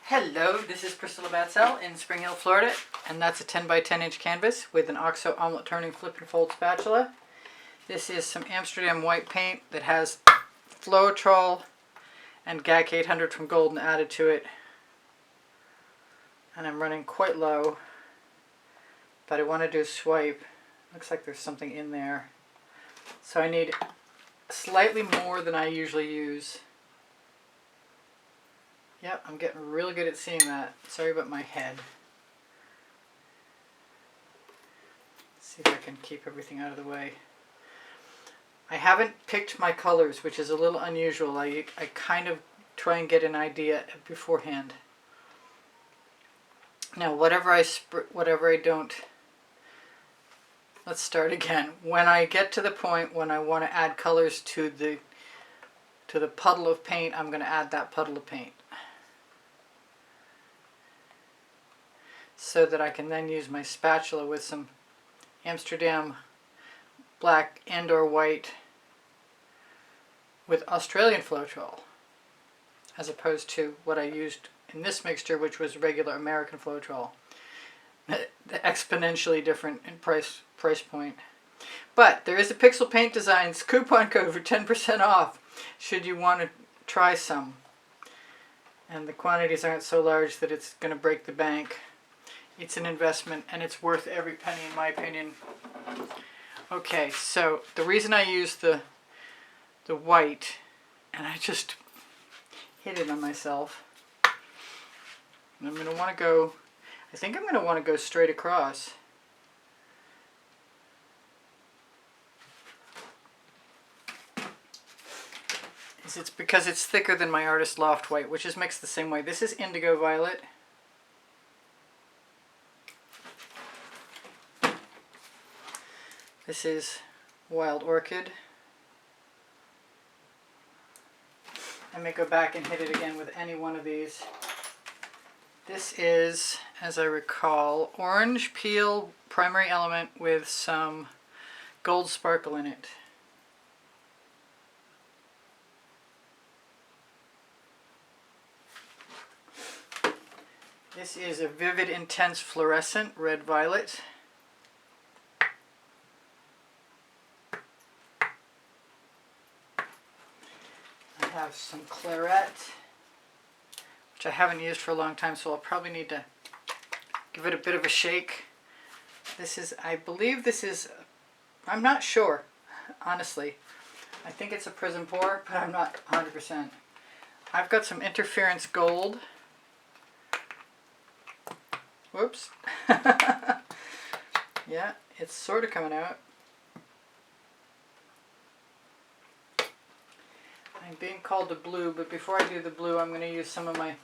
Hello, this is Priscilla Batzell in Spring Hill, Florida, and that's a 10 by 10 inch canvas with an OXO omelet turning flip and fold spatula. This is some Amsterdam white paint that has Floetrol and GAC 800 from Golden added to it, and I'm running quite low, but I want to do a swipe. Looks like there's something in there, so I need slightly more than I usually use. Yep, I'm getting really good at seeing that. Sorry about my head. Let's see if I can keep everything out of the way. I haven't picked my colors, which is a little unusual. I kind of try and get an idea beforehand. Now, whatever I don't, let's start again. When I get to the point when I want to add colors to the puddle of paint, I'm going to add that puddle of paint, so that I can then use my spatula with some Amsterdam black and or white with Australian Floetrol, as opposed to what I used in this mixture, which was regular American Floetrol. Exponentially different in price point. But there is a Pixel Paint Designs coupon code for 10% off should you want to try some. And the quantities aren't so large that it's going to break the bank. It's an investment, and it's worth every penny in my opinion. Okay, so the reason I use the white, and I just hit it on myself, I'm going to want to go, I think I'm going to want to go straight across. It's because it's thicker than my Artist Loft white, which is mixed the same way. This is Indigo Violet. This is Wild Orchid. I may go back and hit it again with any one of these. This is, as I recall, Orange Peel Primary Element with some gold sparkle in it. This is a Vivid Intense Fluorescent Red Violet. I have some Colourarte, which I haven't used for a long time, so I'll probably need to give it a bit of a shake. This is, I believe this is, I'm not sure, honestly. I think it's a Prizm pour, but I'm not 100%. I've got some Interference Gold. Whoops. Yeah, it's sort of coming out. I'm being called to blue, but before I do the blue, I'm going to use some of my,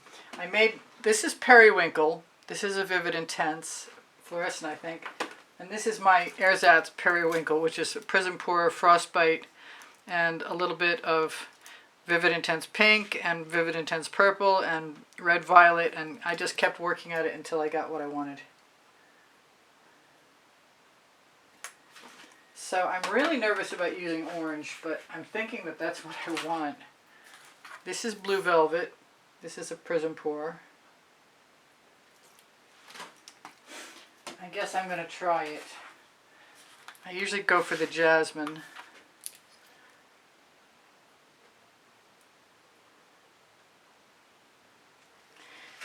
this is Periwinkle. This is a Vivid Intense Fluorescent, I think. And this is my Ersatz Periwinkle, which is a Prizm Pour, Frostbite, and a little bit of Vivid Intense Pink and Vivid Intense Purple and Red Violet, and I just kept working at it until I got what I wanted. So I'm really nervous about using orange, but I'm thinking that that's what I want. This is Blue Velvet. This is a Prizm Pour. I guess I'm going to try it. I usually go for the Jasmine.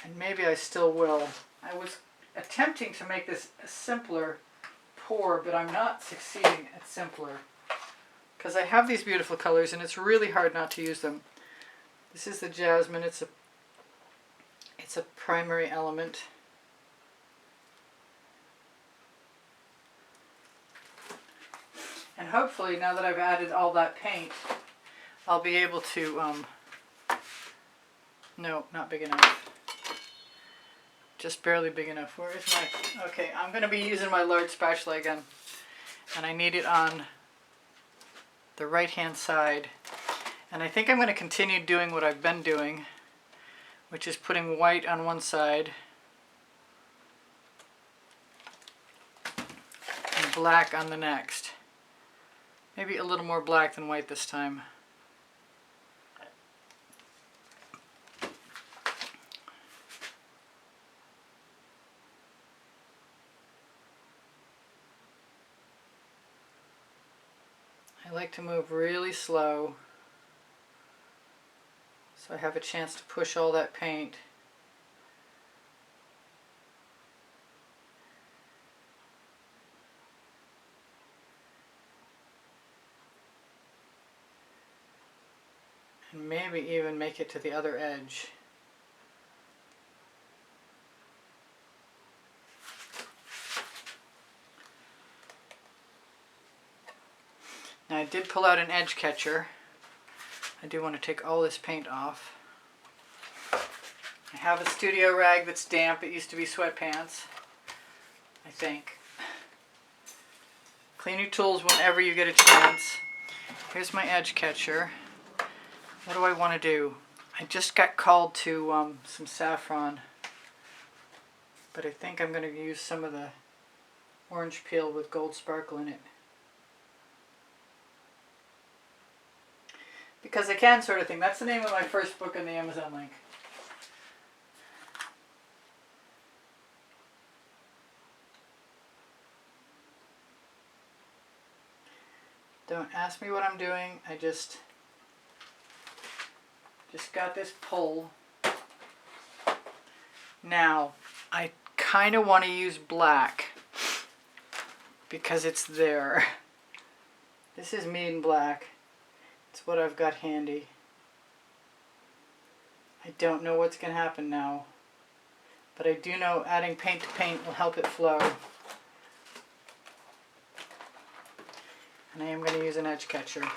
And maybe I still will. I was attempting to make this a simpler pour, but I'm not succeeding at simpler, because I have these beautiful colors and it's really hard not to use them. This is the Jasmine. It's a primary element. And hopefully, now that I've added all that paint, I'll be able to, no, not big enough. Just barely big enough. Where is my, okay, I'm going to be using my large spatula again. And I need it on the right hand side. And I think I'm going to continue doing what I've been doing, which is putting white on one side and black on the next. Maybe a little more black than white this time. I like to move really slow so I have a chance to push all that paint. And maybe even make it to the other edge. Now I did pull out an edge catcher. I do want to take all this paint off. I have a studio rag that's damp. It used to be sweatpants, I think. Clean your tools whenever you get a chance. Here's my edge catcher. What do I want to do? I just got called to some saffron, but I think I'm going to use some of the orange peel with gold sparkle in it. Because I can, sort of thing. That's the name of my first book on the Amazon link. Don't ask me what I'm doing. I just got this pull. Now, I kind of want to use black because it's there. This is Mean Black. It's what I've got handy. I don't know what's going to happen now, but I do know adding paint to paint will help it flow. And I am going to use an edge catcher.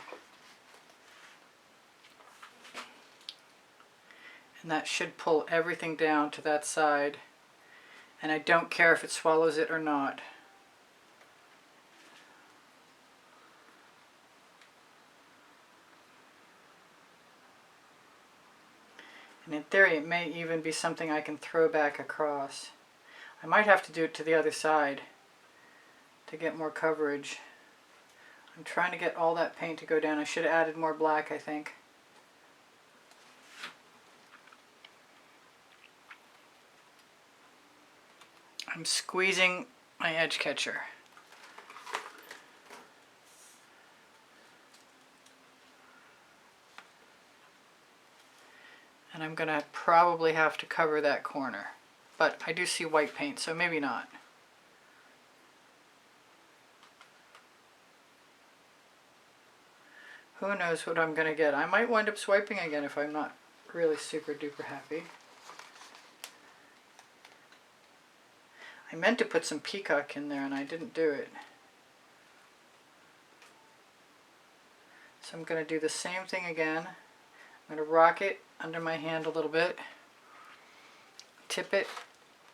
And that should pull everything down to that side. And I don't care if it swallows it or not. And in theory, it may even be something I can throw back across. I might have to do it to the other side to get more coverage. I'm trying to get all that paint to go down. I should have added more black, I think. I'm squeezing my edge catcher. And I'm going to probably have to cover that corner. But I do see white paint, so maybe not. Who knows what I'm going to get. I might wind up swiping again if I'm not really super duper happy. I meant to put some peacock in there and I didn't do it. So I'm going to do the same thing again. I'm going to rock it under my hand a little bit, tip it,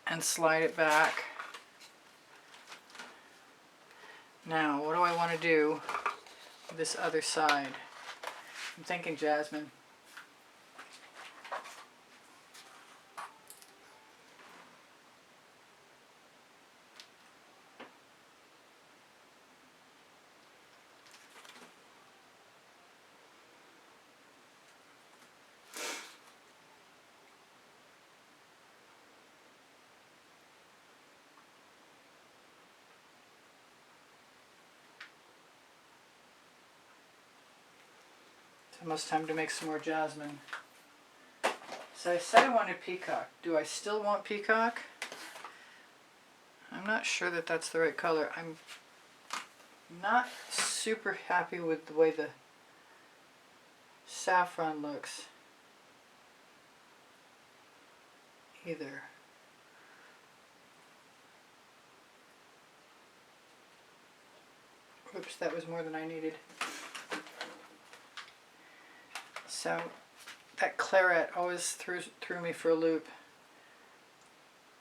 and slide it back. Now, what do I want to do with this other side? I'm thinking jasmine. Almost time to make some more jasmine. So I said I wanted peacock. Do I still want peacock? I'm not sure that that's the right color. I'm not super happy with the way the saffron looks either. Oops, that was more than I needed. So that claret always threw me for a loop.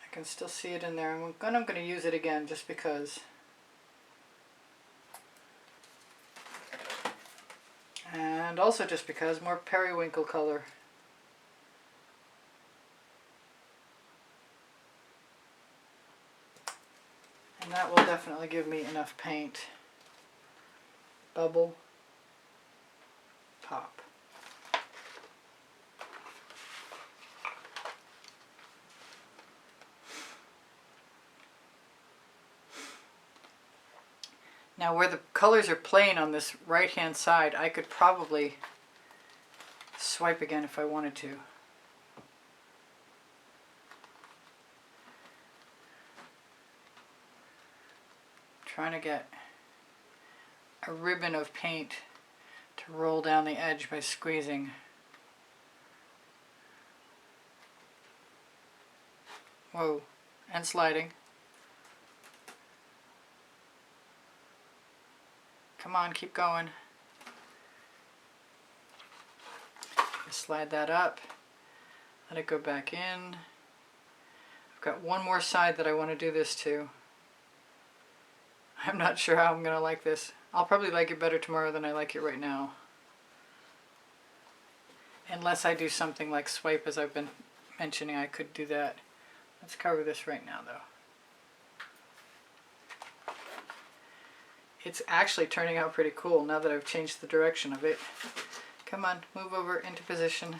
I can still see it in there. I'm going to use it again just because. And also just because more periwinkle color. And that will definitely give me enough paint. Bubble, pop. Now where the colors are plain on this right hand side, I could probably swipe again if I wanted to. Trying to get a ribbon of paint to roll down the edge by squeezing. Whoa, and sliding. Come on, keep going. Just slide that up. Let it go back in. I've got one more side that I want to do this to. I'm not sure how I'm going to like this. I'll probably like it better tomorrow than I like it right now. Unless I do something like swipe, as I've been mentioning, I could do that. Let's cover this right now, though. It's actually turning out pretty cool now that I've changed the direction of it. Come on, move over into position.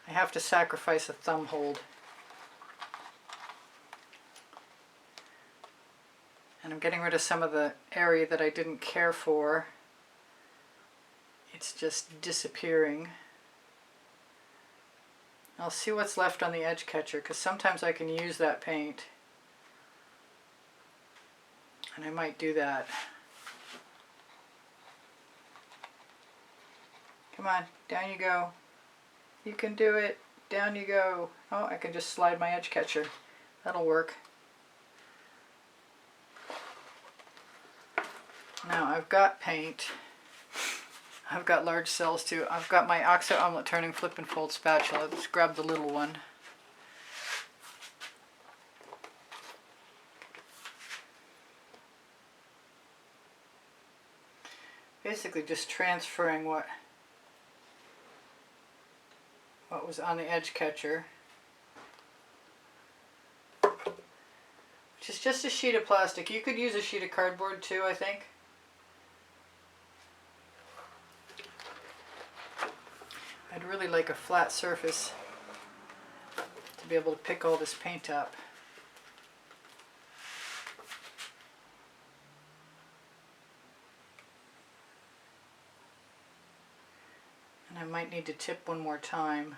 I have to sacrifice a thumb hold. And I'm getting rid of some of the area that I didn't care for. It's just disappearing. I'll see what's left on the edge catcher, because sometimes I can use that paint. And I might do that. Come on, down you go. You can do it. Down you go. Oh, I can just slide my edge catcher. That'll work. Now I've got paint. I've got large cells too. I've got my Oxo Omelette Turning Flip and Fold spatula. Let's grab the little one. Basically just transferring what was on the edge catcher, which is just a sheet of plastic. You could use a sheet of cardboard too, I think. I'd really like a flat surface to be able to pick all this paint up. And I might need to tip one more time.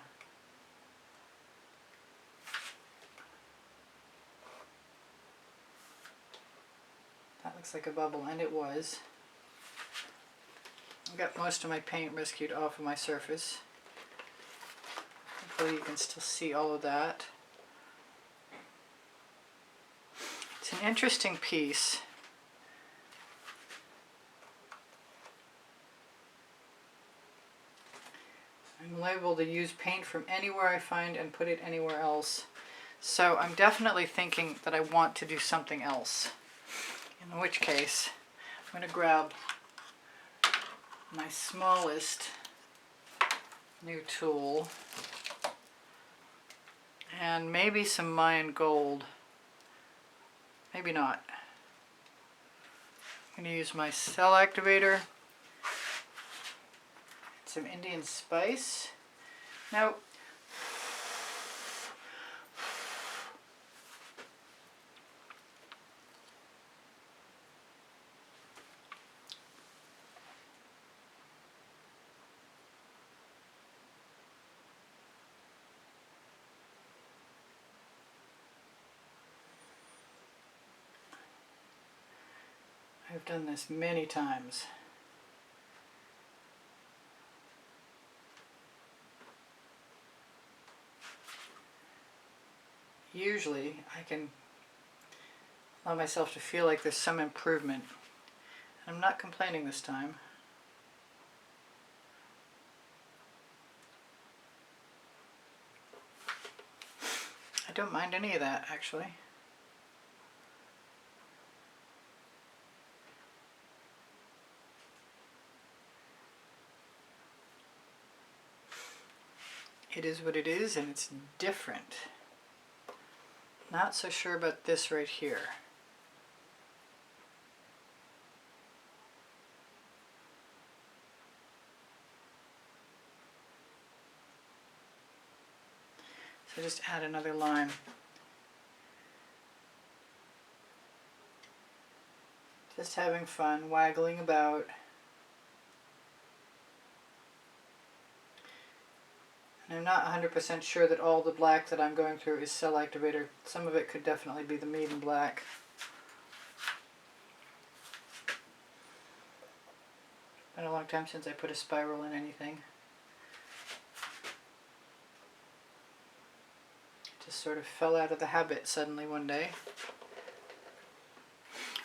That looks like a bubble, and it was. I got most of my paint rescued off of my surface. Hopefully you can still see all of that. It's an interesting piece. I'm liable to use paint from anywhere I find and put it anywhere else. So I'm definitely thinking that I want to do something else. In which case, I'm going to grab my smallest new tool and maybe some Mayan gold. Maybe not. I'm going to use my cell activator, some Indian spice. Now, I've done this many times. Usually I can allow myself to feel like there's some improvement. I'm not complaining this time. I don't mind any of that, actually. It is what it is, and it's different. Not so sure about this right here. So just add another line Just having fun, waggling about. And I'm not 100% sure that all the black that I'm going through is cell activator. Some of it could definitely be the medium black. Been a long time since I put a spiral in anything. Just sort of fell out of the habit suddenly one day.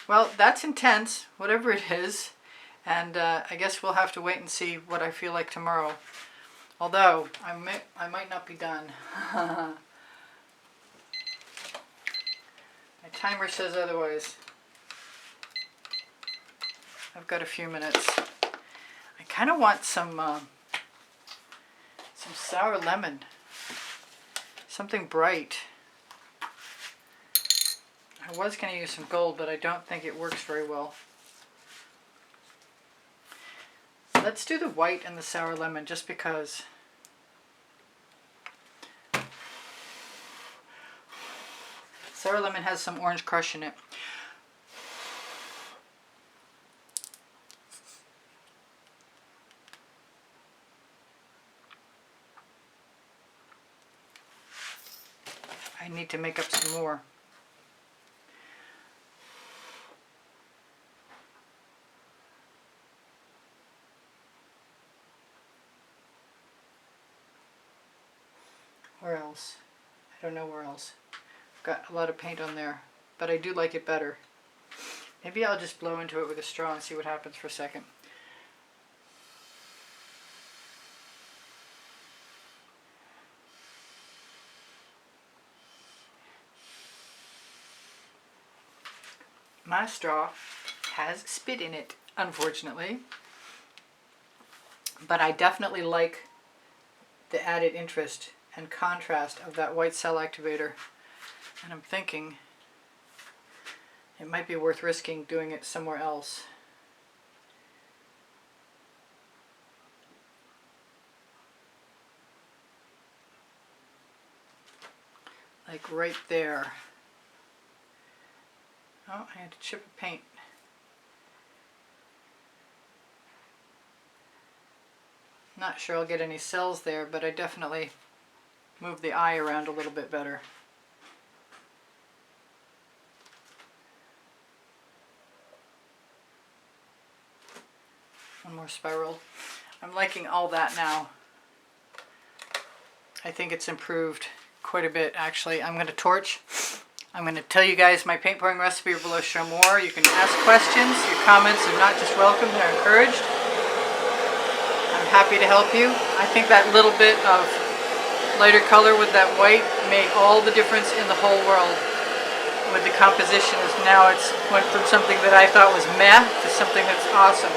Well, that's intense, whatever it is, and I guess we'll have to wait and see what I feel like tomorrow. Although, I might not be done. My timer says otherwise. I've got a few minutes. I kind of want some sour lemon. Something bright. I was going to use some gold, but I don't think it works very well. Let's do the white and the sour lemon just because. Sour lemon has some orange crush in it. I need to make up some more. Where else? I don't know where else. I've got a lot of paint on there, but I do like it better. Maybe I'll just blow into it with a straw and see what happens for a second. My straw has spit in it, unfortunately, but I definitely like the added interest and contrast of that white cell activator, and I'm thinking it might be worth risking doing it somewhere else. Like right there. Oh, I had to chip a paint. Not sure I'll get any cells there, but I definitely move the eye around a little bit better. One more spiral. I'm liking all that now. I think it's improved quite a bit, actually. I'm going to torch. I'm going to tell you guys my paint pouring recipe below. Show more. You can ask questions. Your comments are not just welcome, they're encouraged. I'm happy to help you. I think that little bit of lighter color with that white made all the difference in the whole world with the composition. As now it's went from something that I thought was meh to something that's awesome.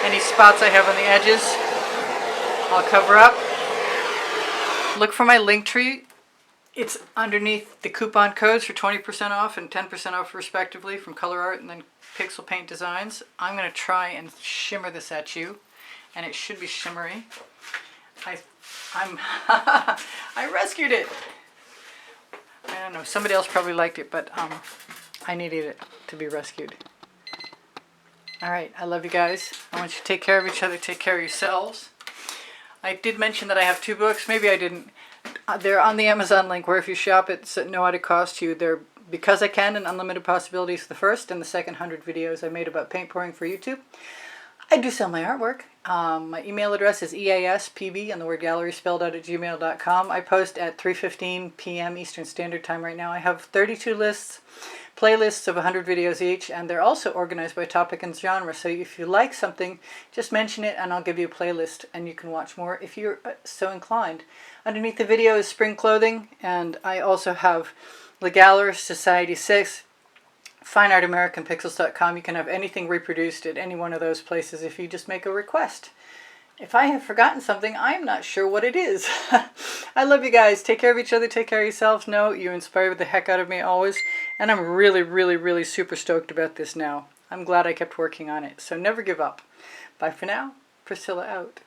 Any spots I have on the edges, I'll cover up. Look for my link tree. It's underneath the coupon codes for 20% off and 10% off respectively from Colourarte and then Pixel Paint Designs. I'm going to try and shimmer this at you, and it should be shimmery. I rescued it. I don't know, somebody else probably liked it, but I needed it to be rescued. Alright, I love you guys. I want you to take care of each other, take care of yourselves. I did mention that I have 2 books. Maybe I didn't. They're on the Amazon link, where if you shop it's at no added cost to you. They're Because I Can and Unlimited Possibilities, the first, and the second 100 videos I made about paint pouring for YouTube. I do sell my artwork. My email address is easpb, and the word gallery spelled out, at gmail.com. I post at 3:15 p.m. Eastern Standard Time right now. I have 32 lists, playlists of 100 videos each, and they're also organized by topic and genre. So if you like something, just mention it and I'll give you a playlist and you can watch more if you're so inclined. Underneath the video is spring clothing, and I also have The Gallery, Society 6, FineArtAmericanPixels.com. You can have anything reproduced at any one of those places if you just make a request. If I have forgotten something, I'm not sure what it is. I love you guys. Take care of each other. Take care of yourselves. No, you inspire the heck out of me always. And I'm really, really, really super stoked about this now. I'm glad I kept working on it. So never give up. Bye for now. Priscilla out.